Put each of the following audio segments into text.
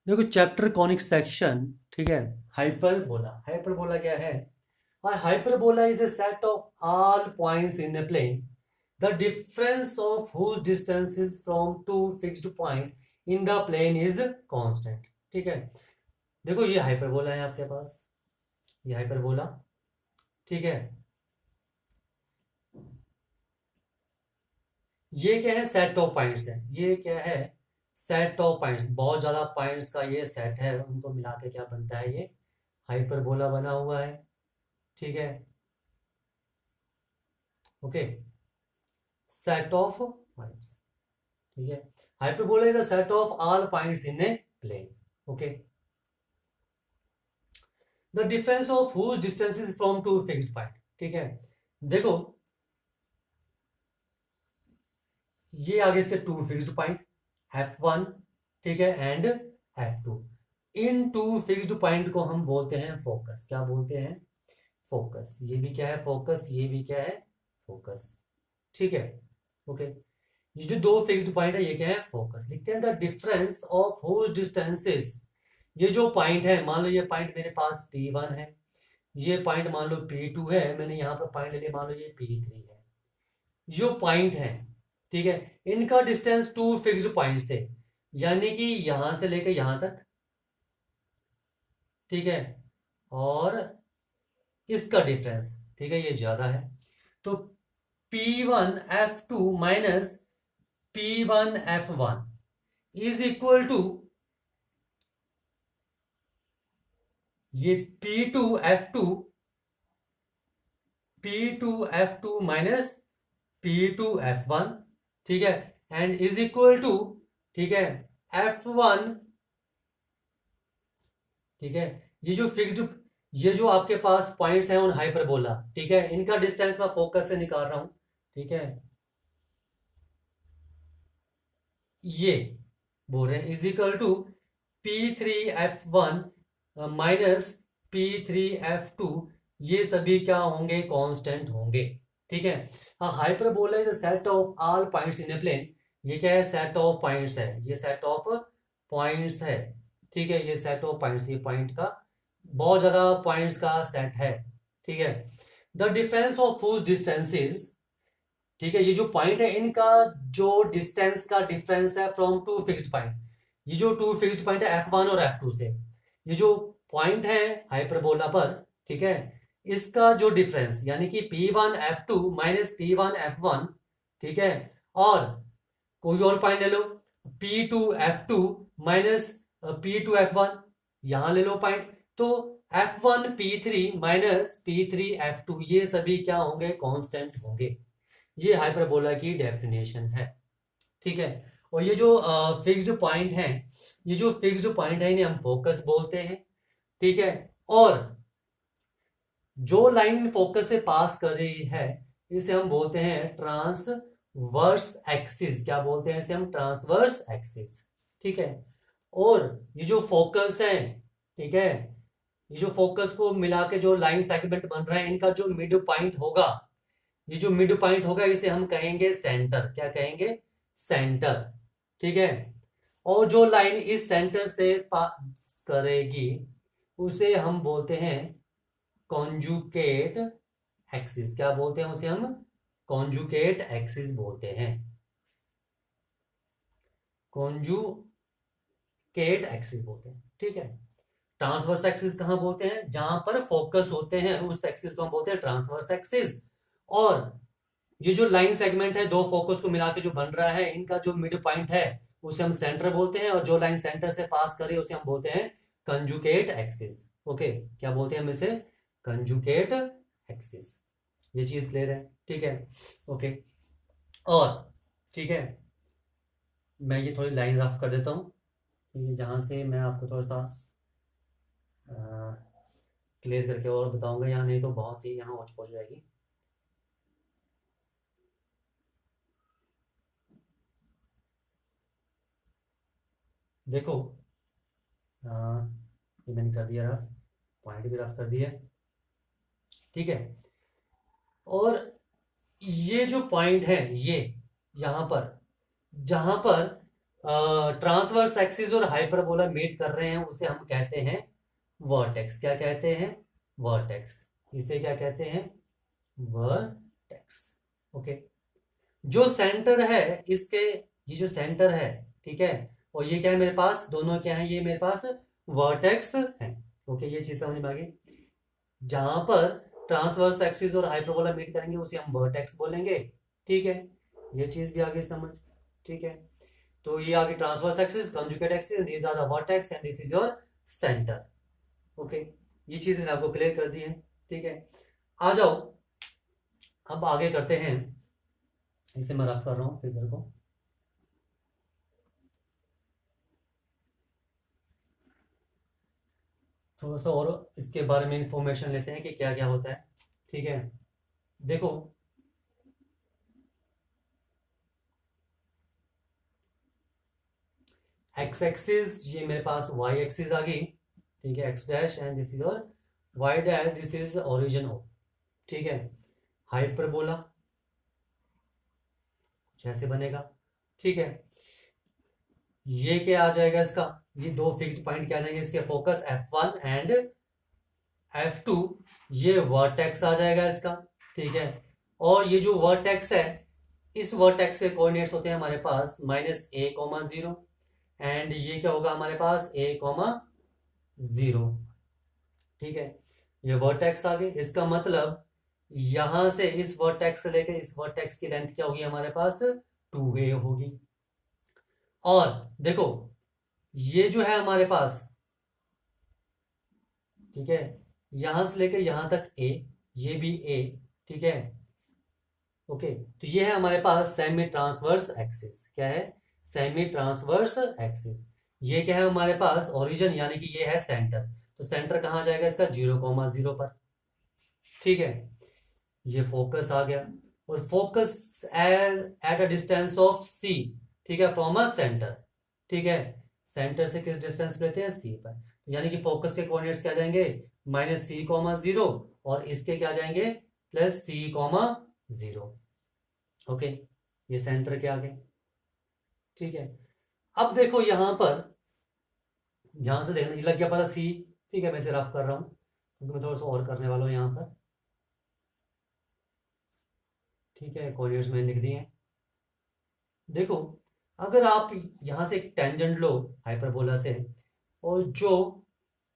देखो chapter conic section, ठीक है। हाइपरबोला, हाइपरबोला क्या है? Hyperbola is a set of all points in a plane the difference of whose distances from two fixed point in the plane is constant. ठीक है, देखो ये hyperbola है आपके पास, ये हाइपरबोला, ठीक है। ये क्या है? सेट ऑफ पॉइंट्स है। ये क्या है? सेट ऑफ पॉइंट्स, बहुत ज्यादा पॉइंट्स का ये सेट है, उनको मिला के क्या बनता है? ये हाइपरबोला बना हुआ है, ठीक है। ओके, सेट ऑफ पॉइंट्स, ठीक है। Hyperbola is a set of all points in a plane. Okay, the difference of whose distance is from two fixed point, ठीक है। देखो ये आगे इसके टू फिक्स्ड पॉइंट F1, ठीक है, एंड F2। इन टू फिक्स्ड पॉइंट को हम बोलते हैं फोकस। क्या बोलते हैं? फोकस। ये भी क्या है? फोकस। ये भी क्या है? फोकस, ठीक है। ओके, ये जो दो फिक्स्ड पॉइंट है ये क्या है? फोकस। लिखते हैं the difference of whose distances. ये जो पॉइंट है, मान लो ये पॉइंट मेरे पास P1 है, ये पॉइंट मान लो P2 है, मैंने यहाँ पर पॉइंट ले लिया, मान लो ये P3 है। जो पॉइंट है, ठीक है, इनका डिस्टेंस टू फिक्स्ड पॉइंट से, यानी कि यहां से लेकर यहां तक, ठीक है, और इसका डिफरेंस, ठीक है, ये ज्यादा है। तो P1 F2 minus P1 F1 is equal to ये P2 F2 minus P2 F1, ठीक है, एंड इज इक्वल टू, ठीक है, F1, ठीक है। ये जो फिक्स्ड, ये जो आपके पास पॉइंट्स हैं उन हाइपरबोला, ठीक है, इनका डिस्टेंस मैं फोकस से निकाल रहा हूं, ठीक है। ये बोल रहे हैं is equal to P3 F1 minus P3 F2, ये सभी क्या होंगे? कांस्टेंट होंगे, ठीक है। Hyperbola is a set of all points in a plane. ये क्या है? सेट ऑफ पॉइंट्स है, ये सेट ऑफ पॉइंट्स है, ठीक है। ये सेट ऑफ पॉइंट्स, ये पॉइंट का बहुत ज्यादा पॉइंट्स का सेट है, ठीक है। The difference of whose distances, ठीक है, ये जो पॉइंट है इनका जो डिस्टेंस का डिफरेंस है फ्रॉम टू फिक्स्ड पॉइंट, ये जो टू फिक्स्ड पॉइंट है F1 और F2 से, ये जो पॉइंट है हाइपरबोला पर, ठीक है, इसका जो डिफरेंस यानी कि P1 F2 minus P1 F1, ठीक है, और कोई और पॉइंट ले लो P2 F2 minus P2 F1, यहां ले लो पॉइंट, तो F1 P3 minus P3 F2 ये सभी क्या होंगे? कांस्टेंट होंगे। ये हाइपरबोला की डेफिनेशन है, ठीक है। और ये जो फिक्स्ड पॉइंट है, ये जो फिक्स्ड पॉइंट है इन्हें हम फोकस बोलते हैं, ठीक है। और जो लाइन फोकस से पास कर रही है इसे हम बोलते हैं ट्रांसवर्स एक्सिस। क्या बोलते हैं इसे हम? ट्रांसवर्स एक्सिस, ठीक है। और ये जो फोकस है, ठीक है, ये जो फोकस को मिला के जो लाइन सेगमेंट बन रहा है, इनका जो मिड पॉइंट होगा, ये जो मिड पॉइंट होगा इसे हम कहेंगे सेंटर। क्या कहेंगे? सेंटर, ठीक है। और जो लाइन इस सेंटर से पास करेगी उसे हम बोलते हैं कॉन्जुकेट एक्सिस। क्या बोलते हैं उसे हम? कॉन्जुकेट एक्सिस बोलते हैं, कॉन्जुकेट एक्सिस बोलते हैं, ठीक है। ट्रांसवर्स एक्सिस कहां बोलते हैं? जहां पर फोकस होते हैं उस एक्सिस को हम बोलते हैं ट्रांसवर्स एक्सिस। और ये जो लाइन सेगमेंट है दो फोकस को मिला के जो बन रहा है, इनका जो मिड पॉइंट है उसे हम सेंटर बोलते हैं, और जो लाइन सेंटर से पास करे उसे हम बोलते हैं कंजुकेट एक्सिस। ओके, क्या बोलते हैं हम इसे? Conjugate axis. ये चीज क्लियर है, ठीक है। ओके, और ठीक है, मैं ये थोड़ी लाइन रफ कर देता हूँ, ठीक है, जहां से मैं आपको थोड़ा सा क्लियर करके और बताऊंगा, यहाँ नहीं तो बहुत ही यहाँ होच पहुंच जाएगी। देखो, ये मैंने कर दिया रफ, पॉइंट भी रफ कर दिया, ठीक है। और ये जो पॉइंट है ये यहाँ पर, जहां पर ट्रांसवर्स एक्सिस और हाइपरबोला मीट कर रहे हैं उसे हम कहते हैं वर्टेक्स। क्या कहते हैं? वर्टेक्स। इसे क्या कहते हैं? वर्टेक्स। ओके। जो सेंटर है इसके, ये जो सेंटर है, ठीक है, और ये क्या है मेरे पास, दोनों क्या है, ये मेरे पास वर्टेक्स है। ओके, ये चीज समझ में आ गई। जहां पर ट्रांसवर्स एक्सिस और हाइपरबोला मीट करेंगे उसे हम वर्टेक्स बोलेंगे। ठीक है, ये चीज भी आगे समझ। ठीक है, तो ये आगे transverse axis, conjugate axis, these are the vertex and this is your centre. Okay, ये चीज मैंने आपको क्लियर कर दी है। ठीक है, आ जाओ अब आगे करते हैं। इसे मैं रफ कर रहा हूं फिगर को। थोड़ा सा और इसके बारे में इंफॉर्मेशन लेते हैं कि क्या क्या होता है। ठीक है, देखो एक्स एक्सिस, ये मेरे पास वाई एक्सिस आ गई। ठीक है, x dash and this is और y dash, this is origin of. ठीक है, हाइपरबोला जैसे बनेगा। ठीक है, ये क्या आ जाएगा इसका, ये दो फिक्स्ड पॉइंट क्या आ जाएंगे इसके, फोकस F1 एंड F2, ये वर्टेक्स आ जाएगा इसका। ठीक है, और ये जो वर्टेक्स है, इस वर्टेक्स के कोऑर्डिनेट्स होते हैं हमारे पास -a,0 एंड ये क्या होगा हमारे पास a,0। ठीक है, ये वर्टेक्स आ गए। इसका मतलब यहां से इस वर्टेक्स से लेकर इस वर्टेक्स की लेंथ क्या होगी हमारे पास, 2a होगी। और देखो ये जो है हमारे पास, ठीक है, यहां से लेकर यहां तक a, ये भी a। ठीक है, ओके, तो ये है हमारे पास सेमी ट्रांसवर्स एक्सिस। क्या है? Semi transverse axis. ये क्या है हमारे पास, ओरिजिन, यानी कि ये है सेंटर। तो सेंटर कहां जाएगा इसका, 0,0 पर। ठीक है, ये फोकस आ गया, और focus at a distance of c। ठीक है, फ्रॉम अ सेंटर। ठीक है, सेंटर से किस डिस्टेंस पे लेते हैं, c पर। यानी कि फोकस के कोऑर्डिनेट्स क्या जाएंगे, -c,0, और इसके क्या जाएंगे, +c,0। ओके, ये सेंटर के आगे। ठीक है, अब देखो यहां पर, यहां से देखना, ये लग गया पता सी। ठीक है, मैं इसे रफ कर रहा हूं क्योंकि मैं थोड़ा सा और करने वाला हूं यहां पर। ठीक है, कोऑर्डिनेट्स मैंने लिख दिए हैं। देखो, अगर आप यहां से एक टेंजेंट लो हाइपरबोला से, और जो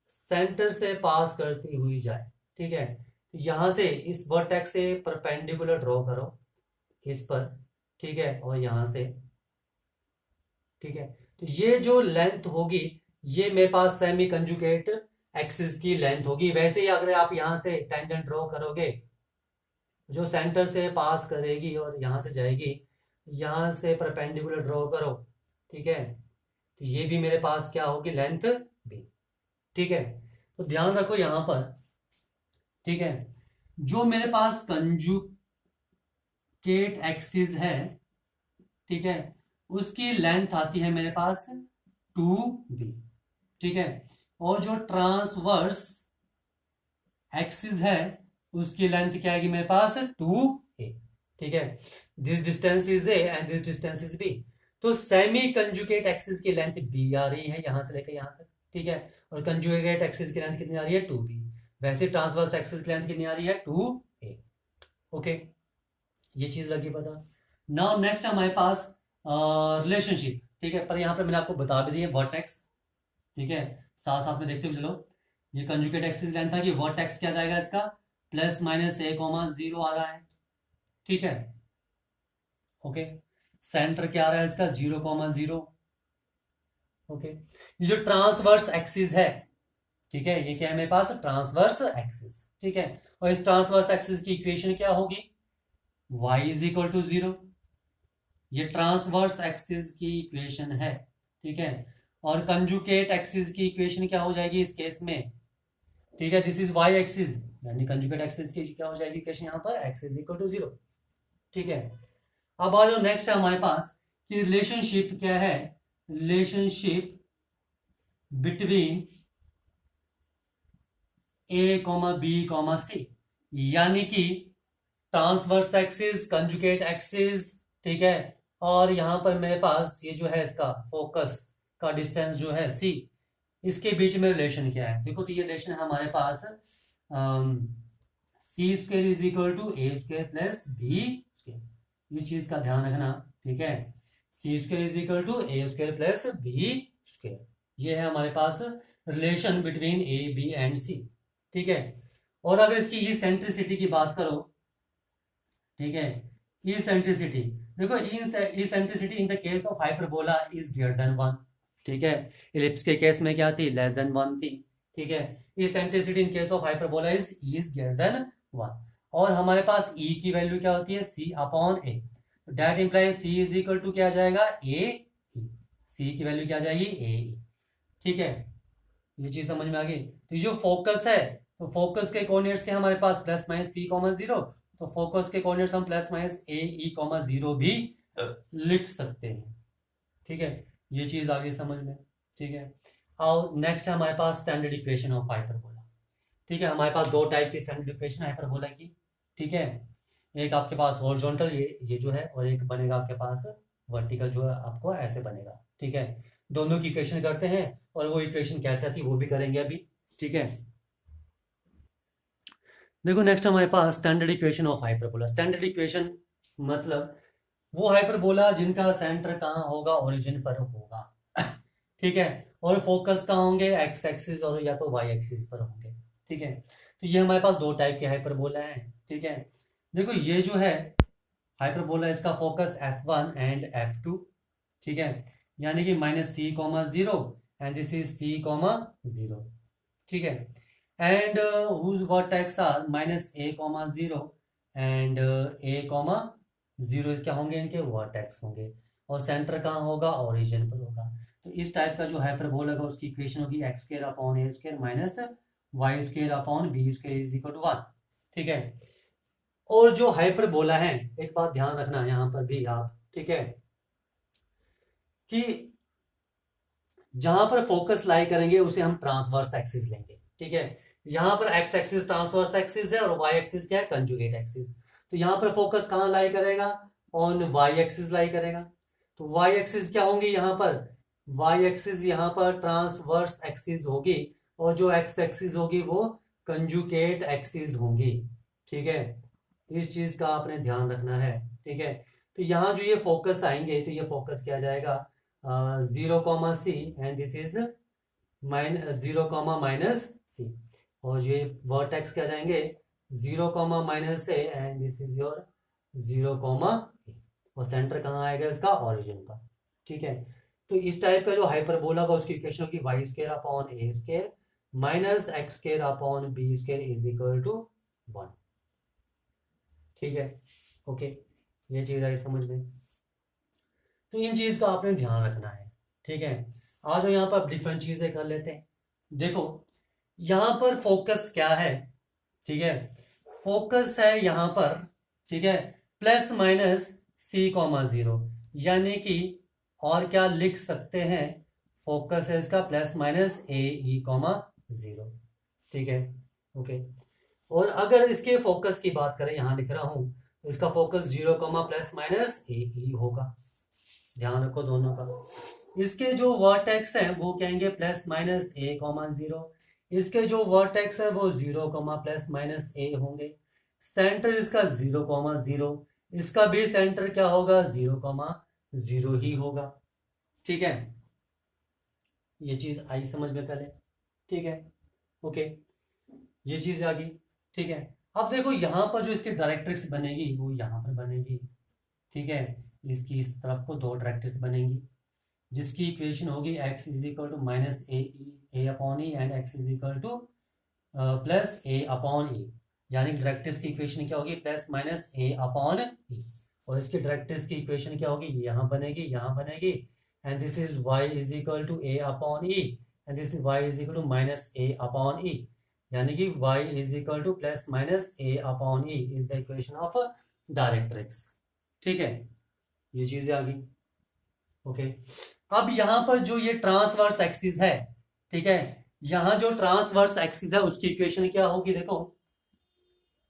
सेंटर से पास करती हुई जाए, ठीक है, तो यहां से इस वर्टेक्स से परपेंडिकुलर ड्रॉ करो इस पर। ठीक है, और यहां से, ठीक है, तो ये जो लेंथ होगी, ये मेरे पास सेमी कंजुगेट एक्सिस की लेंथ होगी। वैसे ही अगर आप यहां से टेंजेंट ड्रॉ करोगे, जो सेंटर से पास करेगी और यहां से जाएगी, यहां से परपेंडिकुलर ड्रॉ करो। ठीक है, तो ये भी मेरे पास क्या होगी, लेंथ भी। ठीक है, तो ध्यान रखो यहां पर। ठीक है, जो मेरे पास कंजुगेट एक्सिस है, ठीक है, उसकी लेंथ आती है मेरे पास 2b। ठीक है, और जो ट्रांसवर्स एक्सिस है उसकी लेंथ क्या आएगी मेरे पास, 2a। ठीक है, this distance is a and this distance is b। तो सेमी कंजुगेट एक्सिस की लेंथ b आ रही है यहां से लेकर यहां तक। ठीक है, और कंजुगेट एक्सिस की लेंथ कितनी आ रही है, 2b। वैसे ट्रांसवर्स एक्सिस की लेंथ कितनी आ रही है, 2a। ओके, ये चीज लगी पता। नाउ नेक्स्ट हमारे पास रिलेशनशिप। ठीक है, पर यहाँ पे मैंने आपको बता भी दिया वर्टेक्स। ठीक है, साथ साथ में देखते हुए चलो। ये कंजुगेट एक्सिस लेंथ था कि वर्टेक्स क्या जाएगा इसका, +-a,0 आ रहा है। ठीक है, ओके, सेंटर क्या आ रहा है इसका, 0,0। ओके, ये जो ट्रांसवर्स एक्सिस है, ठीक है, ये क्या है मेरे पास, ट्रांसवर्स एक्सिस। ठीक है, और इस ट्रांसवर्स एक्सिस की इक्वेशन क्या होगी, y = 0। ये ट्रांसवर्स एक्सिस की इक्वेशन है। ठीक है, और कंजुगेट एक्सिस की इक्वेशन क्या हो जाएगी इस केस में, ठीक है, दिस इज y एक्सिस, यानी कंजुगेट एक्सिस की क्या हो जाएगी इक्वेशन यहाँ पर, x = 0। ठीक है, अब आ जाओ नेक्स्ट है हमारे पास कि रिलेशनशिप क्या है, relationship between a, b, c, यानी कि ट्रांसवर्स एक्सिस, कंजुगेट एक्सिस, ठीक है, और यहाँ पर मेरे पास ये जो है इसका फोकस का डिस्टेंस जो है सी, इसके बीच में रिलेशन क्या है? देखो तो ये रिलेशन है हमारे पास c square is equal to a square plus b square. इस चीज का ध्यान रखना, ठीक है। C square is equal to a square plus b square, ये है हमारे पास relation between a b and c, ठीक है। और अगर इसकी इसेंट्रिसिटी की बात करो, ठीक है, इसेंट्रिसिटी, देखो eccentricity in the case of hyperbola is greater than 1, ठीक है। इलिप्स के केस में क्या थी? लेस देन 1 थी, ठीक है। Eccentricity in case of hyperbola is greater than 1। और हमारे पास ई की वैल्यू क्या होती है? C upon a. That implies c is equal to क्या आ जाएगा? ए, सी की वैल्यू क्या आ जाएगी? ए, ठीक है। ये चीज समझ में आ गई। तो जो फोकस है, तो फोकस के कोऑर्डिनेट्स के हमारे पास प्लस माइनस सी कॉमा 0, तो फोकस के कोऑर्डिनेट्स हम plus minus a e comma 0 भी लिख सकते हैं, ठीक है। ये चीज आ गई समझ में, ठीक है। और नेक्स्ट है हमारे पास स्टैंडर्ड इक्वेशन ऑफ हाइपरबोला, ठीक है। हमारे पास दो टाइप की स्टैंडर्ड इक्वेशन हाइपरबोला की, ठीक है। एक आपके पास हॉरिजॉन्टल ये जो है, और एक बनेगा आपके पास वर्टिकल, जो है आपको ऐसे बनेगा, ठीक है। दोनों की इक्वेशन करते हैं, और वो इक्वेशन कैसे आती है वो भी करेंगे अभी, ठीक है। देखो नेक्स्ट हमारे पास standard equation of hyperbola. Standard equation मतलब वो हाइपरबोला जिनका सेंटर कहाँ होगा? ओरिजिन पर होगा, ठीक है। और फोकस कहाँ होंगे? एक्स एक्सिस और या तो वाई एक्सिस पर होंगे, ठीक है। तो ये हमारे पास दो टाइप के हाइपरबोला हैं, ठीक है। देखो ये जो है हाइपरबोला, इसका फोकस F1 एंड F2, ठीक है। यानी कि minus C comma 0 and this is C comma 0, ठीक है। And whose vertex are minus A comma 0 and A comma 0 क्या होंगे? इनके वर्टेक्स होंगे। और सेंटर कहाँ होगा? ओरिजिन पर होगा। तो इस टाइप का जो हाइपरबोला होगा उसकी इक्वेशन होगी X square upon A square minus Y square upon B square is equal to 1, ठीक है। और जो हाइपरबोला है, एक बात ध्यान रखना यहाँ पर भी आप, ठीक है, कि जहां पर फोकस लाई करेंगे उसे हम ट्रांसवर्स एक्सिस लेंगे, ठीक है। यहाँ पर एक्स एक्सिस ट्रांसवर्स एक्सिस है और वाई एक्सिस क्या है? Conjugate axis. तो यहाँ पर फोकस कहाँ लाई करेगा? ऑन वाई एक्सिस लाई करेगा। तो वाई एक्सिस क्या होंगी यहाँ पर? वाई एक्सिस यहाँ पर ट्रांसवर्स एक्सिस होगी, और जो एक्स एक्सिस होगी वो कंजुगेट एक्सिस होंगी, ठीक है। इस चीज का आपने ध्यान रखना है, ठीक है। तो यहाँ जो ये फोकस आएंगे, तो ये फोकस क्या जाएगा? 0 comma c and this is minus 0 comma minus c, और ये वर्टेक्स क्या जाएंगे? 0 comma minus a and this is your 0 comma, और सेंटर कहाँ आएगा इसका? ओरिजिन पर, ठीक है। तो इस टाइप का जो हाइपरबोला होगा उसकी इक्वेशन होगी Y square upon A square minus x square upon B square is equal to 1, ठीक है। ओके, ये चीज आई समझ में। तो इन चीज का आपने ध्यान रखना है, ठीक है। आ जाओ यहाँ पर डिफरेंट चीजें कर लेते हैं। देखो यहाँ पर फोकस क्या है, ठीक है। फोकस है यहाँ पर, ठीक है, प्लस माइनस सी कॉमा 0, यानी कि और क्या लिख सकते हैं? फोकस है इसका plus minus a e comma 0, ठीक है। ओके, और अगर इसके फोकस की बात करें, यहाँ लिख रहा हूं, तो इसका focus 0 comma plus minus a ई होगा। ध्यान रखो दोनों का। इसके जो वर्टेक्स हैं वो कहेंगे प्लस माइनस ए कॉमा 0, इसके जो वर्टेक्स है वो 0 कॉमा प्लस माइनस ए होंगे। सेंटर इसका 0 कॉमा 0, इसका भी सेंटर क्या होगा? 0 कॉमा 0 ही होगा, ठीक है। ये चीज आई समझ में पहले, ठीक है। ओके, ये चीज आ गई, ठीक है। अब देखो यहाँ पर जो इसकी डायरेक्ट्रिक्स बनेगी वो यहाँ पर बनेगी, ठीक है। इसकी इस तरफ को दो डायरेक्ट्रिक्स बनेंगी, जिसकी इक्वेशन होगी x is equal to minus a upon e and x is equal to plus a upon e, यानी डायरेक्ट्रिक्स की इक्वेशन क्या होगी? Plus minus a upon e. और इसकी डायरेक्ट्रिक्स की इक्वेशन क्या होगी? यहाँ बनेगी and this is y is equal to a upon e and this is y is equal to minus a upon e, यानी कि y is equal to plus minus a upon E is the equation of directrix, ठीक है। ये चीजें आ गई, okay. अब यहां पर जो ये ट्रांसवर्स एक्सिस है, ठीक है, यहां जो ट्रांसवर्स एक्सिस है उसकी इक्वेशन क्या होगी? देखो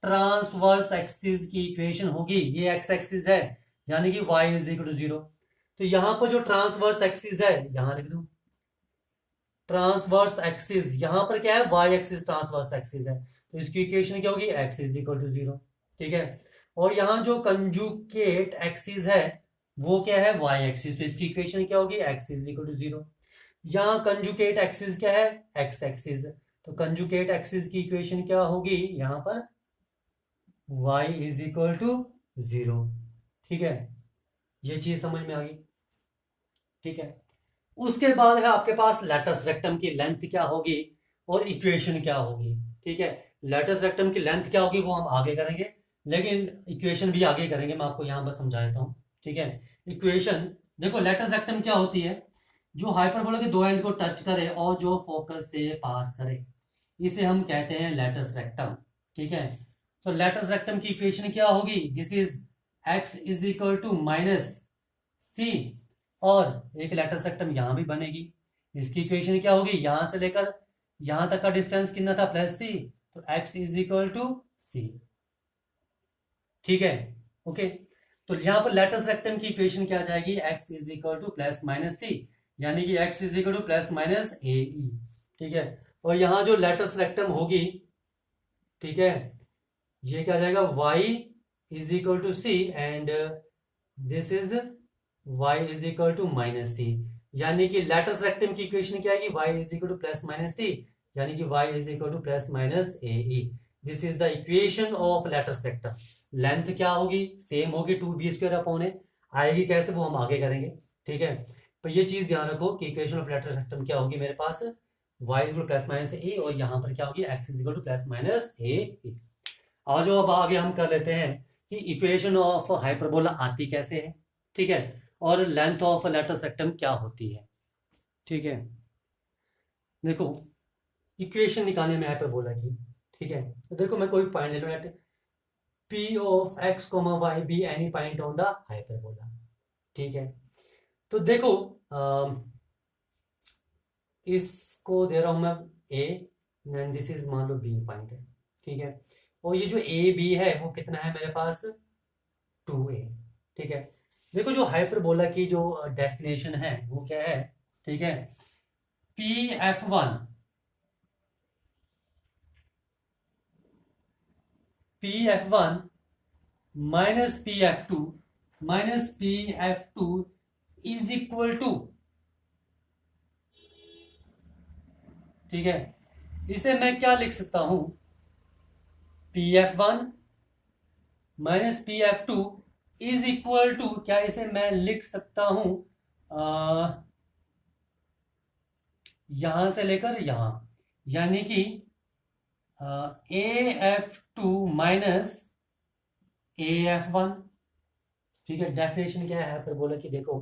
ट्रांसवर्स एक्सिस की इक्वेशन होगी, ये एक्स एक्सिस है, यानी कि y इज इक्वल टू 0। तो यहां पर जो ट्रांसवर्स एक्सिस है, यहां लिख दो ट्रांसवर्स एक्सिस, यहां पर क्या है, y एक्सिस ट्रांसवर्स एक्सिस है, तो इसकी इक्वेशन क्या होगी, x इज इक्वल टू 0। ठीक है, और यहां जो कंजुगेट एक्सिस है वो क्या है, y एक्सिस, तो इसकी इक्वेशन क्या होगी, x इज इक्वल टू 0। यहाँ कंजुगेट एक्सिस क्या है, x एक्सिस, तो कंजुगेट एक्सिस की इक्वेशन क्या होगी यहाँ पर, y इज इक्वल टू 0। ठीक है, ये चीज समझ में आ गई। ठीक है, उसके बाद है आपके पास लेटस रेक्टम की लेंथ क्या होगी और इक्वेशन क्या होगी। ठीक है, लेटस रेक्टम की लेंथ क्या होगी वो हम आगे करेंगे, लेकिन इक्वेशन भी आगे करेंगे, मैं आपको यहाँ बस समझा देता हूँ। ठीक है, इक्वेशन देखो, लेटस रेक्टम क्या होती है, जो हाइपरबोला के दो एंड को टच करे और जो फोकस से पास करे, इसे हम कहते हैं लेटस रेक्टम। ठीक है, तो लेटस रेक्टम की इक्वेशन क्या होगी, this is x is equal to minus c, और एक लेटस रेक्टम यहां भी बनेगी, इसकी इक्वेशन क्या होगी, यहां से लेकर यहां तक का डिस्टेंस कितना था, प्लस सी, तो x इज इक्वल टू सी। ठीक है, ओके, तो यहां पर लेटस रेक्टम की इक्वेशन क्या आ जाएगी, x is equal to plus minus c, यानी कि x is equal to plus minus a e. ठीक है, और यहां जो लेटस रेक्टम होगी, ठीक है, ये क्या आ जाएगा, y is equal to c and this is y is equal to minus c, यानी कि लेटस रेक्टम की इक्वेशन क्या आएगी, y is equal to plus minus c, यानी कि y is equal to plus minus a e. This is the equation of latus rectum. Length क्या होगी, same होगी 2b² अपॉन ए, आएगी कैसे वो हम आगे करेंगे। ठीक है, तो ये चीज ध्यान रखो कि इक्वेशन ऑफ लेटस रेक्टम क्या होगी मेरे पास, y is equal plus minus a, और यहां पर क्या होगी, x is equal to plus minus a. आज अब आगे हम कर लेते हैं कि इक्वेशन ऑफ हाइपरबोला आती कैसे है। ठीक है, और लेंथ ऑफ लेटस रेक्टम क्या होती है। ठीक है, देखो इक्वेशन निकालने में हाइपरबोला की। ठीक है, तो देखो मैं कोई पॉइंट ले लूं, लेट p ऑफ x, y be any point on the hyperbola. ठीक है, तो देखो इसको दे रहा हूं मैं a, एंड दिस इज मान लो b पॉइंट है। ठीक है, और ये जो ए बी है वो कितना है मेरे पास, 2a। ठीक है, देखो जो हाइपरबोला की जो डेफिनेशन है वो क्या है। ठीक है, pf1 minus pf2 is equal to, ठीक है, इसे मैं क्या लिख सकता हूं, pf1 minus pf2 is equal to, क्या इसे मैं लिख सकता हूं, यहां से लेकर यहां, यानी कि AF2 माइनस AF1। ठीक है, डेफिनेशन क्या है हाइपरबोला की, देखो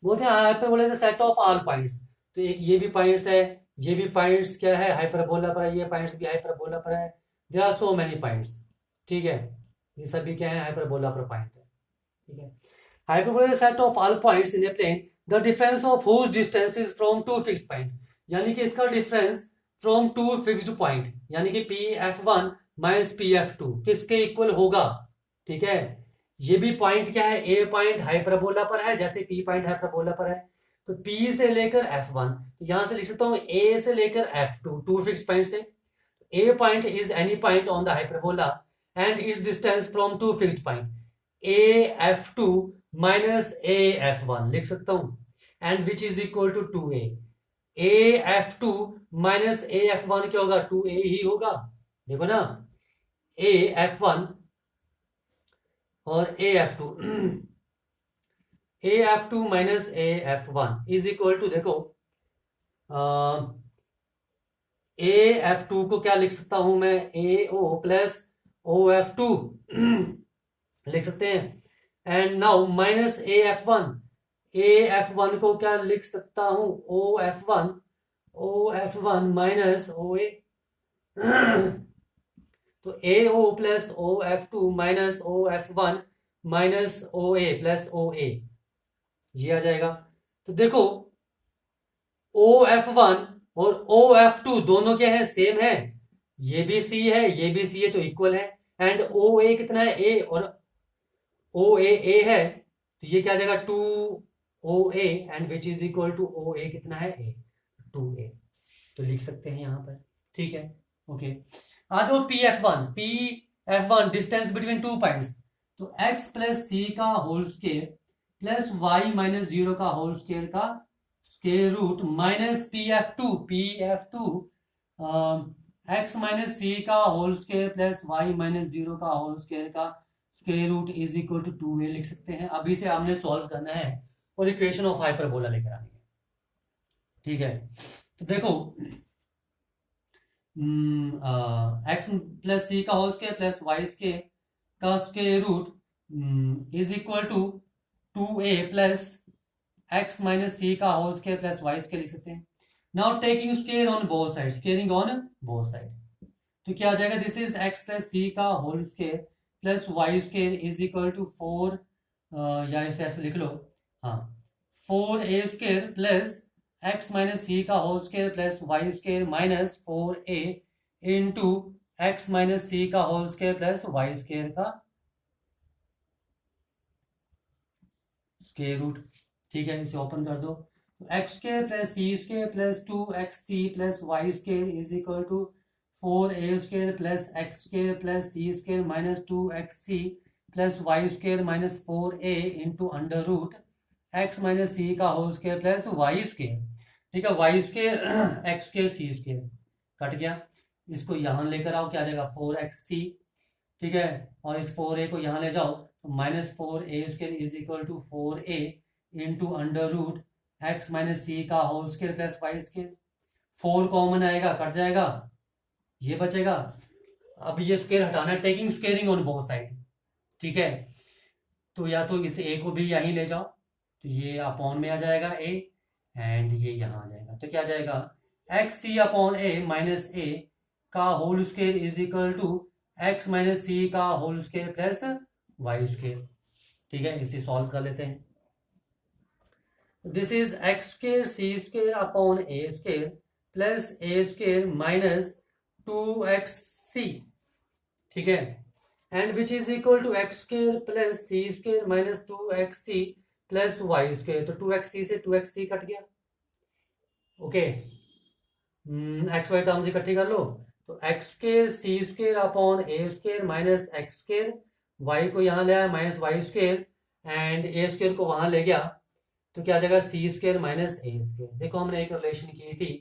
बोलते हैं hyperbola is set of all points, तो एक ये भी पॉइंट्स है, ये भी पॉइंट्स क्या है हाइपरबोला पर है, ये पॉइंट्स भी हाइपरबोला पर है, there are so many points. ठीक है, ये सभी क्या है हाइपरबोला पर पॉइंट है। ठीक है, hyperbola is set of all points in a plane the difference of whose distance is from two fixed point, यानी कि इसका difference from two fixed point, यानी कि pf1 माइनस pf2 किसके इक्वल होगा। ठीक है, ये भी पॉइंट क्या है, ए पॉइंट हाइपरबोला पर है, जैसे p पॉइंट हाइपरबोला पर है, तो p से लेकर f1, तो यहां से लिख सकता हूं a से लेकर f2, टू फिक्स्ड पॉइंट से, a point is any point on the hyperbola and is distance from two fixed point af2 minus af1 लिख सकता हूं, and which is equal to 2a। AF2 minus AF1 क्या होगा, 2a ही होगा, देखो ना, AF1 और AF2 AF2 minus AF1 is equal to, देखो AF2 को क्या लिख सकता हूं मैं, AO प्लस OF2 लिख सकते हैं, एंड नाउ माइनस AF1 को क्या लिख सकता हूं, OF1 माइनस OA तो AO plus OF2 minus OF1 minus OA plus OA, ये आ जाएगा। तो देखो OF1 और OF2 दोनों क्या है, सेम है, ये भी C है ये भी C है, तो इक्वल है, एंड OA कितना है, A, और OA A है, तो ये क्या आ जाएगा 2OA and which is equal to OA कितना है A, 2A, तो लिख सकते हैं यहाँ पर, ठीक है। ओके, आ जाओ P F one distance between two points, तो x प्लस सी का whole square plus y minus zero का होल स्क्वायर का square root minus P F two x minus c का whole square plus y minus zero का whole square का square root is equal to 2a लिख सकते हैं। अभी से हमने सॉल्व करना है और इक्वेशन ऑफ हाइपरबोला लेकर आनी है, ठीक है। तो देखो एक्स प्लस सी का whole square plus y square का square root is equal to 2a plus x minus c का whole square plus y square लिख सकते हैं। Now taking square on both side, squaring on both side, तो क्या आ जाएगा, this is x plus c का whole square plus y square is equal to 4, या इसे ऐसे लिख लो, हाँ, 4a square plus x minus c का whole square plus y square minus 4a into x minus c का whole square plus y square का स्क्वायर रूट, ठीक है। इसे ओपन कर दो, तो x square plus c square plus 2xc plus y square is equal to 4a square plus x square plus c square minus 2xc plus y square minus 4a into under root x minus c का whole square plus y square, ठीक है। Y square x square c square cut गया, इसको यहाँ लेकर आओ, क्या आ जाएगा 4xc, ठीक है, और इस 4a को यहाँ ले जाओ, तो minus 4a square is equal to 4a into under root x minus c का whole square plus y square, 4 common आएगा, कट जाएगा, ये बचेगा। अब ये स्क्वायर हटाना है, taking squaring on both side, ठीक है। तो या तो इस a को भी यहीं ले जाओ, तो ये अपॉन में आ जाएगा a एंड ये यहाँ आ जाएगा, तो क्या आ जाएगा x c upon a minus a का whole square is equal to x minus c का whole square plus y square, ठीक है। इसे सॉल्व कर लेते हैं। This is x square c square upon a square plus a square minus 2xc, ठीक है, and which is equal to x square plus c square minus 2xc plus y square, तो 2xc से 2xc cut गया, okay, x Y terms इकट्ठी कर लो, तो x square c square upon ए square minus x square, y को यहाँ ले आया minus Y square and a square को वहां ले गया, तो क्या आ जाएगा सी स्क्वायर माइनस ए स्क्वायर। देखो हमने एक रिलेशन की थी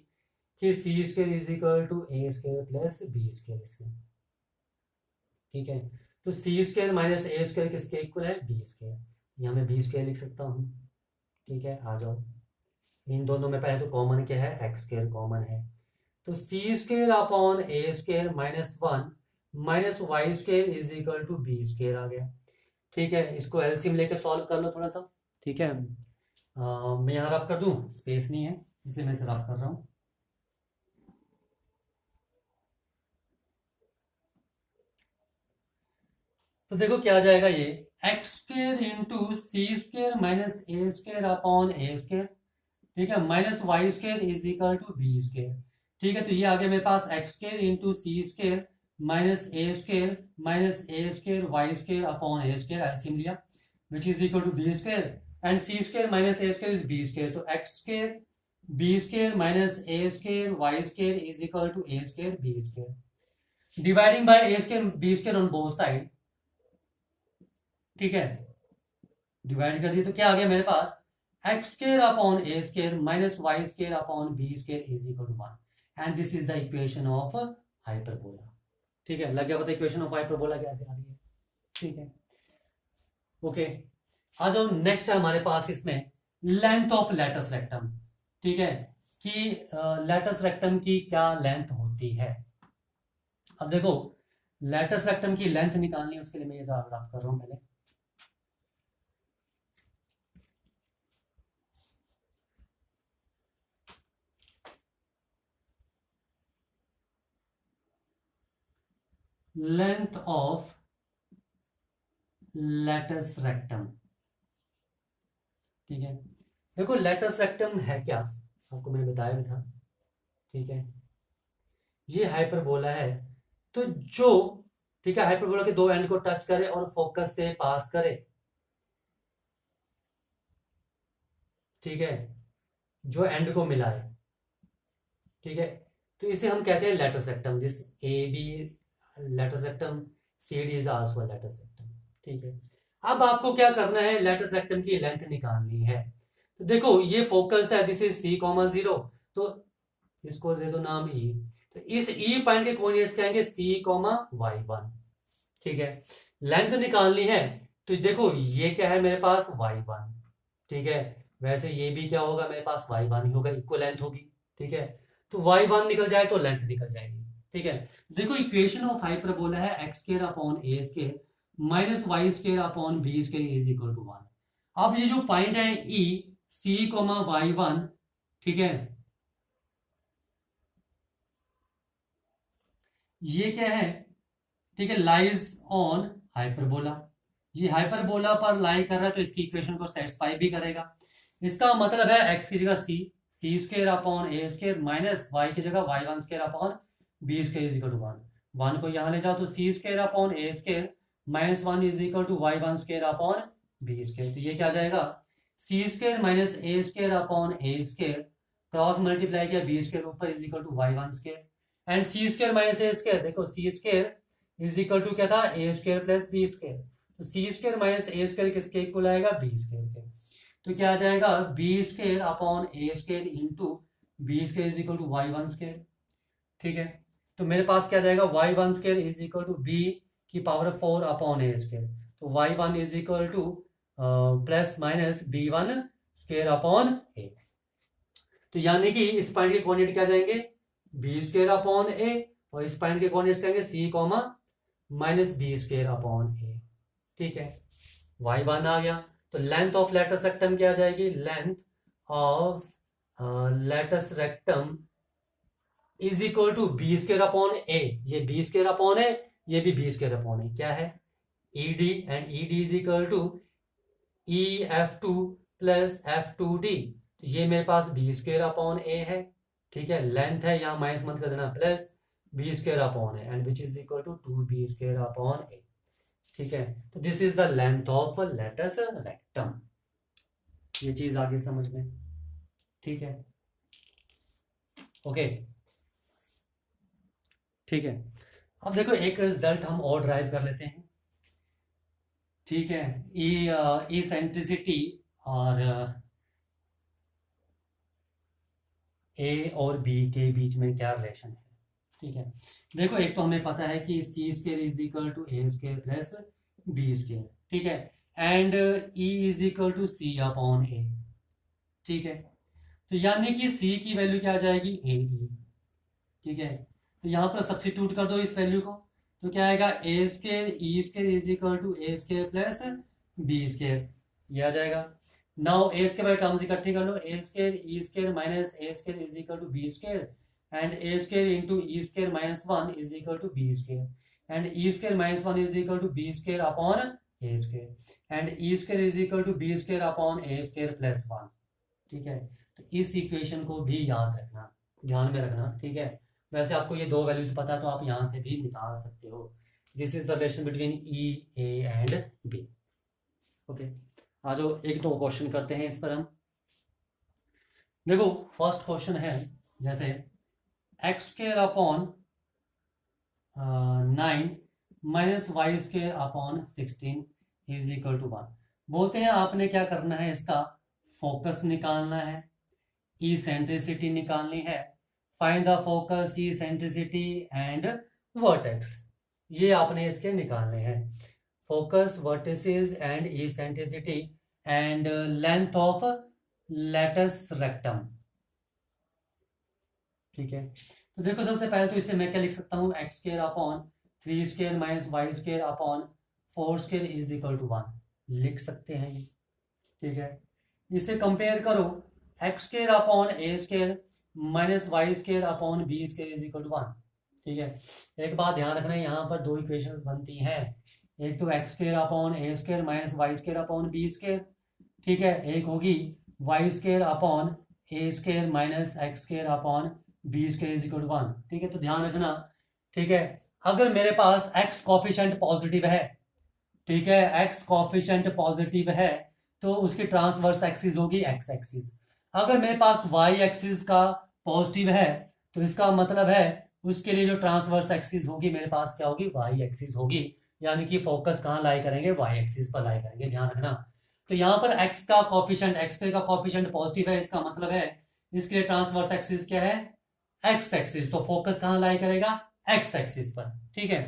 कि c square is equal to A square plus B square इसमें, ठीक है। तो सी स्क्वायर माइनस ए स्क्वायर किसके इक्वल है, बी स्क्वायर, यहाँ मैं बी स्क्वायर लिख सकता हूँ, ठीक है। आ जाओ, इन दोनों में पहले तो कॉमन क्या है, एक्स स्क्वायर कॉमन है, तो सी square upon A square minus 1 minus Y square is equal to B square आ गया, ठीक है। इसको एलसीएम लेके सॉल्व कर लो थोड़ा सा, ठीक है। मैं यहाँ रफ कर दूं, स्पेस नहीं है इसलिए मैं इसे रफ कर रहा हूँ। तो देखो क्या आ जाएगा, ये x square into c square minus ए स्क्वायर अपॉन ए स्क्वायर, ठीक है, minus Y square is equal to B square, ठीक है। तो ये आ गया मेरे पास x square into c square minus ए स्क्वायर वाई स्क्वायर अपॉन ए स्क्वायर, एलसीएम लिया, which is equal to B square and C square minus A square is b square, तो x square B square minus A square Y square is equal to A square B square, dividing by A square B square on both side, ठीक है, divide कर दिया, तो क्या आ गया मेरे पास x square upon A square minus Y square upon B square is equal to 1 and this is the equation of hyperbola, ठीक है। लग गया पता इक्वेशन ऑफ हाइपरबोला कैसे आ रही है, ठीक है। ओके, आ जाओ, नेक्स्ट है हमारे पास इसमें लेंथ ऑफ लेटस रेक्टम, ठीक है, कि लेटस रेक्टम की क्या लेंथ होती है। अब देखो लेटस रेक्टम की लेंथ निकालनी है, उसके लिए मैं ये रफ कर रहा हूं पहले, लेंथ ऑफ लेटस रेक्टम, ठीक है। देखो लेटस रेक्टम है क्या, आपको मैंने बताया भी था, ठीक है। ये हाइपरबोला है, तो जो, ठीक है, हाइपरबोला के दो एंड को टच करे और फोकस से पास करे, ठीक है, जो एंड को मिलाए, ठीक है, तो इसे हम कहते हैं latus rectum. This A B latus rectum, C D is also latus rectum. ठीक है, अब आपको क्या करना है, लेटर सेक्टम की लेंथ निकालनी है। तो देखो ये फोकस है, this is C comma zero, तो इसको दे दो नाम ई। तो इस ई पॉइंट के कोऑर्डिनेट्स क्या आएंगे, सी कॉमा वाई वन। ठीक है, लेंथ निकालनी है, तो देखो ये क्या है मेरे पास वाई वन। ठीक है, वैसे ये भी क्या होगा मेरे पास वाई वन ही होगा, इक्वल लेंथ होगी। ठीक है, तो वाई वन निकल जाए तो लेंथ निकल जाएगी। ठीक है, देखो इक्वेशन ऑफ हाइपरबोला है X square upon A square minus Y square upon B square is equal to one. अब ये जो पॉइंट है E C comma Y one, ठीक है, ये क्या है, ठीक है, लाइज ऑन हाइपरबोला। ये हाइपरबोला पर लाई कर रहा है तो इसकी इक्वेशन को सेटिस्फाई भी करेगा। इसका मतलब है एक्स की जगह सी स्क्वायर अपॉन ए स्क्वायर माइनस वाई की जगह y one square upon B square is equal to one. One को यहां ले जाओ तो सी square upon A square minus one is equal to Y one square upon B square. तो ये क्या आ जाएगा, सी स्क्वायर माइनस ए स्क्वायर अपॉन ए स्क्वायर क्रॉस मल्टीप्लाई किया बी स्क्वायर ऊपर is equal to Y one square and C square minus A square, देखो C square is equal to क्या था, A square plus B square. तो सी square minus ए square किसके equal आएगा, B square के। तो क्या आ जाएगा, B square upon A square into B square is equal to Y one square. ठीक है, तो मेरे पास क्या जाएगा, Y one square is equal to B की पावर फोर अपॉन ए स्क्वायर। तो Y one is equal to plus minus b one square upon a. तो यानी कि इस पॉइंट के कोऑर्डिनेट क्या जाएंगे, बी स्क्वायर अपॉन ए, और इस पॉइंट के कोऑर्डिनेट्स जाएंगे c comma minus b square upon a. ठीक है, वाई वन आ गया। तो लेंथ ऑफ लेटर सेक्टम क्या आ जाएगी, length of latus rectum is equal to B square upon a. ये बी स्क्वायर अपॉन ए, ये भी बी स्क्वायर अपॉन ए, क्या है E D, and E D is equal to E F two plus F two D. तो ये मेरे पास B square upon A है। ठीक है, लेंथ है, यहाँ माइनस मत कर देना, plus B square upon a and which is equal to two B square upon a. ठीक है, तो this is the length of latus rectum. ये चीज आगे समझ में, ठीक है, ओके। ठीक है, अब देखो एक रिजल्ट हम और ड्राइव कर लेते हैं। ठीक है, ई सेंट्रिसिटी और ए और बी के बीच में क्या रिलेशन है। ठीक है, देखो एक तो हमें पता है कि c square is equal to A square plus B square. ठीक है, and e is equal to c upon a. ठीक है, तो यानी कि सी की वैल्यू क्या आ जाएगी, ए ई। ठीक है, तो यहाँ पर सब्स्टिट्यूट कर दो इस वैल्यू को, तो क्या आएगा, a square e square is equal to A square plus B square, ये आ जाएगा। Now a square by terms इकट्ठी कर लो, a square e square minus A square is equal to B square and a square into e square minus one is equal to B square and e square minus one is equal to B square upon A square and e square is equal to B square upon A square plus one. ठीक है, तो इस equation को भी याद रखना, ध्यान में रखना। ठीक है, वैसे आपको ये दो वैल्यूज पता है तो आप यहाँ से भी निकाल सकते हो। This is the relation between E A and B. Okay, आज एक दो क्वेश्चन करते हैं इस पर हम। देखो फर्स्ट क्वेश्चन है जैसे X square upon 9 minus Y square upon 16 is equal to 1। बोलते हैं आपने क्या करना है, इसका फोकस निकालना है, इसेंट्रिसिटी निकालनी है। Find the focus, eccentricity and vertex, ये आपने इसके निकालने हैं। Focus, vertices and eccentricity and length of latus rectum. ठीक है, तो देखो सबसे पहले तो इसे मैं क्या लिख सकता हूँ, x square upon 3 square minus Y square upon 4 square is equal to 1 लिख सकते हैं ये। ठीक है, इसे कंपेयर करो, x square upon A square minus Y square upon B square is equal to 1। ठीक है, एक बात ध्यान रखना है, यहाँ पर दो इक्वेशंस बनती हैं, एक तो एक्स स्क्वायर अपॉन ए square minus Y square upon B square. ठीक है, एक होगी Y square upon A square minus x square upon B square is equal to 1। ठीक है, तो ध्यान रखना। ठीक है, अगर मेरे पास एक्स कोफिशिएंट पॉजिटिव है, ठीक है, एक्स कोफिशिएंट पॉजिटिव है, तो उसकी ट्रांसवर्स एक्सिस होगी एक्स एक्सिस। अगर मेरे पास वाई एक्सिस का पॉजिटिव है तो इसका मतलब है उसके लिए जो ट्रांसवर्स एक्सिस होगी मेरे पास क्या होगी, वाई एक्सिस होगी। यानी कि फोकस कहाँ लाई करेंगे, वाई एक्सिस पर लाई करेंगे, ध्यान रखना। तो यहाँ पर एक्स का कॉफिशिएंट, एक्स का कॉफिशिएंट पॉजिटिव है, इसका मतलब है इसके लिए ट्रांसवर्स एक्सिस क्या है, एक्स एक्सिस। तो फोकस कहाँ लाई करेगा, एक्स एक्सिस पर। ठीक है,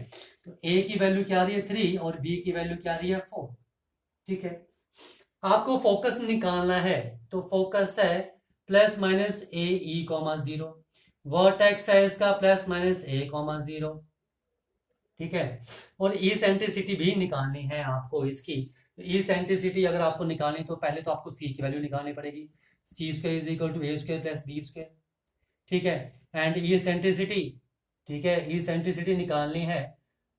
तो ए की वैल्यू क्या आ रही है 3 और बी की वैल्यू क्या आ रही है 4। ठीक है, आपको फोकस निकालना है तो फोकस है plus minus a e comma 0, vertex है इसका प्लस माइनस ए कॉमा 0। ठीक है, और इसेंट्रिसिटी भी निकालनी है आपको इसकी। इसेंट्रिसिटी अगर आपको निकालनी तो पहले तो आपको सी की वैल्यू निकालनी पड़ेगी, c square is equal to A square plus B square. ठीक है, एंड इसेंट्रिसिटी, ठीक है, इसेंट्रिसिटी निकालनी है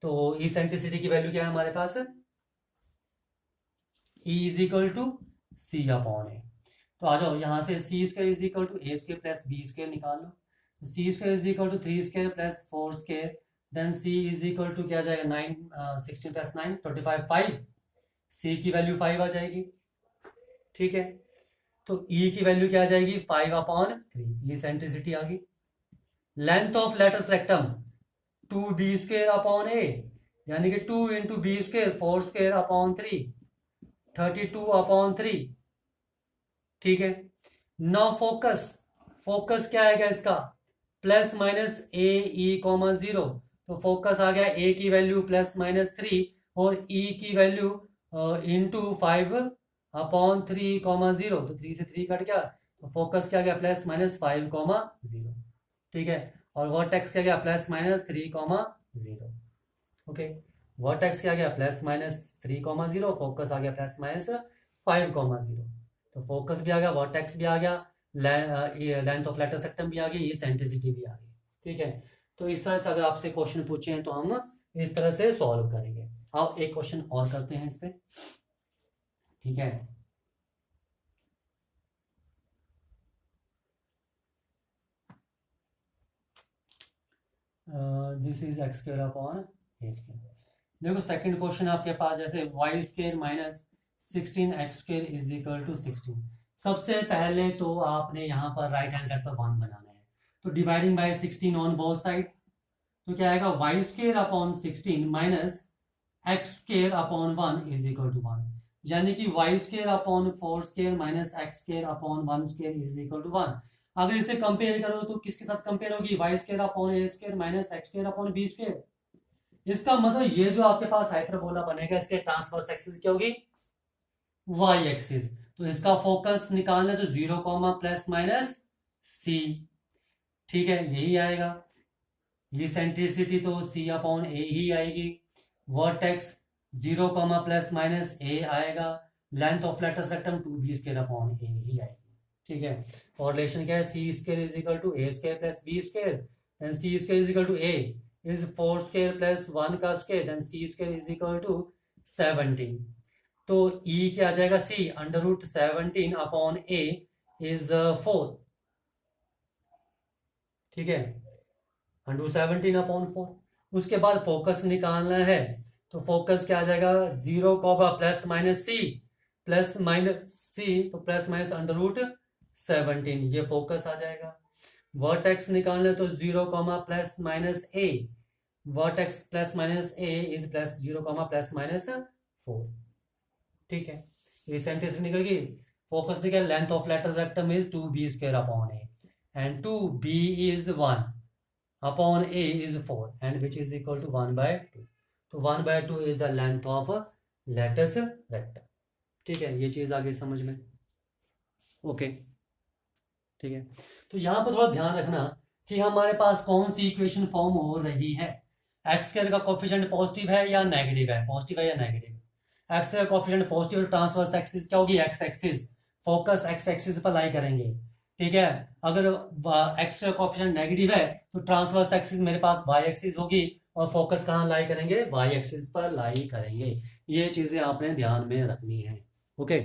तो इसेंट्रिसिटी की वैल्यू क्या है हमारे पास, E is equal to c upon a. तो आ जाओ यहाँ से c square is equal to A square plus B square निकाल लो। C square is equal to 3 square plus 4 square, then c is equal to क्या आ जाएगा 9 16 प्लस 9 25 5, सी की वैल्यू 5 आ जाएगी। ठीक है, तो E की वैल्यू क्या आ जाएगी 5 अपॉन 3, इसेंट्रिसिटी आ गई। Length of latus rectum 2b square upon a, यानी कि 2 into B square 4 square upon 3, 32 upon 3। ठीक है, नाउ फोकस, फोकस क्या आएगा इसका plus minus a e comma 0। तो फोकस आ गया ए की वैल्यू प्लस माइनस 3 और ई की वैल्यू इंटू 5 अपॉन 3 कॉमा 0। तो 3 से 3 कट गया, तो फोकस क्या गया प्लस माइनस 5 कॉमा 0। ठीक है, और वर्टेक्स क्या गया plus minus 3 comma 0। Okay, vertex क्या गया प्लस माइनस 3 कॉमा 0, फोकस आ गया प्लस माइनस 5 कॉमा 0। तो फोकस भी आ गया, वर्टेक्स भी आ गया, लेंथ ऑफ लेटर सेक्टम भी आ गई, इसेंट्रिसिटी भी आ गई। ठीक है, तो इस तरह से अगर आपसे क्वेश्चन पूछे हैं तो हम इस तरह से सॉल्व करेंगे। आओ एक क्वेश्चन और करते हैं इस पे। ठीक है, this is x square upon A square. देखो सेकंड क्वेश्चन आपके पास जैसे y square minus 16 x square is equal to 16। सबसे पहले तो आपने यहाँ पर राइट हैंड साइड पर 1 बनाना है, तो dividing by 16 on both side, तो क्या आएगा y square upon 16 minus x square upon 1 is equal to 1, यानी कि y square upon 4 square minus x square upon 1 square is equal to 1। अगर इसे कंपेयर करो तो किसके साथ कंपेयर होगी, वाई स्क्वायर अपॉन ए square minus x square upon B square. इसका मतलब ये जो आपके पास हाइपरबोला बनेगा इसके ट्रांसवर्स एक्सिस क्या होगी, वाई एक्सिस। तो इसका फोकस निकालना तो 0 कॉमा प्लस माइनस सी। ठीक है, यही आएगा। इसेंट्रिसिटी तो सी अपॉन ए ही आएगी। Vertex 0 comma plus minus a आएगा। Length of latus rectum 2b square upon a ही आएगी। ठीक है, और रिलेशन क्या है, c square is equal to A square plus B square, then c square is equal to a is 4 square plus 1 का square, then c square is equal to 17। तो e क्या आ जाएगा c under root 17 upon a is 4। ठीक है, under 17 upon 4। उसके बाद focus निकालना है, तो फोकस क्या आ जाएगा 0 कॉमा प्लस माइनस सी, प्लस माइनस सी तो प्लस माइनस अंडर रूट 17, ये फोकस आ जाएगा। वर्टेक्स निकालना तो 0 comma plus minus a, vertex plus minus a is plus 0 comma plus minus 4। ठीक है, इसेंट्रिसिटी निकल गई। फोकस निकल, length of latus rectum is 2b square upon a and 2b is 1 upon a is 4 and which is equal to 1/2। तो 1/2 is the length of latus rectum. ठीक है, ये चीज आ गई समझ में। ओके, ठीक है, तो यहाँ पर थोड़ा ध्यान रखना कि हमारे पास कौन सी इक्वेशन फॉर्म हो रही है, एक्स स्क्वायर का कोफिशिएंट पॉजिटिव है या नेगेटिव है, पॉजिटिव है या negative. X square coefficient positive, transverse axis क्या होगी x axis, focus x axis पर लाई करेंगे। ठीक है, अगर एक्स स्क्वायर कोफिशिएंट नेगेटिव है तो ट्रांसवर्स एक्सिस मेरे पास वाई एक्सिस होगी और फोकस कहाँ लाई करेंगे, वाई एक्सिस पर लाई करेंगे। ये चीजें आपने ध्यान में रखनी है। ओके।